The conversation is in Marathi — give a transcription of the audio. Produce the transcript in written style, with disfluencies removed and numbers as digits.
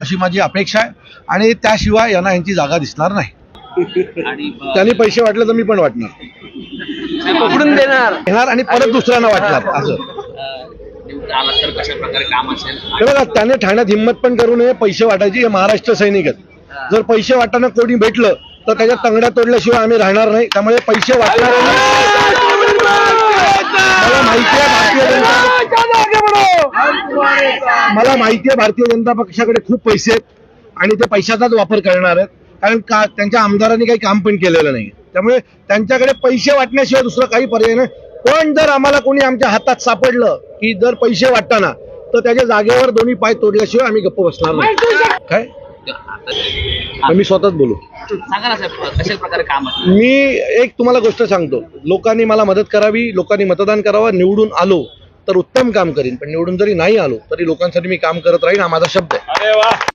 अशी माझी अपेक्षा आहे आणि त्याशिवाय यांना यांची जागा दिसणार नाही. आणि त्यांनी पैसे वाटले तर मी पण वाटणार, पकडून येणार आणि परत दुसऱ्यांना वाटणार. असं निवडून आला तर कशा प्रकारे काम असेल? हे बघा, त्याने ठाण्यात हिंमत पण करू नये पैसे वाटायची. हे महाराष्ट्र सैनिक आहेत. जर पैसे वाटताना कोणी भेटलं तर त्याच्या तंगड्या तोडल्याशिवाय आम्ही राहणार नाही. त्यामुळे पैसे वाटणार मला माहिती आहे भारतीय जनता पक्षाकडे खूप पैसे आहेत आणि ते पैशाचाच वापर करणार आहेत. कारण का त्यांच्या आमदारांनी काही काम पण केलेलं नाही. त्यामुळे त्यांच्याकडे पैसे वाटण्याशिवाय दुसरा काही पर्याय नाही. पण जर आम्हाला कोणी आमच्या हातात सापडलं की जर पैसे वाटताना, तर त्याच्या जागेवर दोन्ही पाय तोडल्याशिवाय आम्ही गप्प बसणार नाही. काय मी स्वतःच बोलू सांगा ना साहेब, कशा प्रकारे काम असेल? मी एक तुम्हाला गोष्ट सांगतो, लोकांनी मला मदत करावी, लोकांनी मतदान करावं. निवडून आलो तर उत्तम काम करीन, पण निवडून जरी नाही आलो तरी लोकांसाठी मी काम करत राहीन. हा माझा शब्द आहे.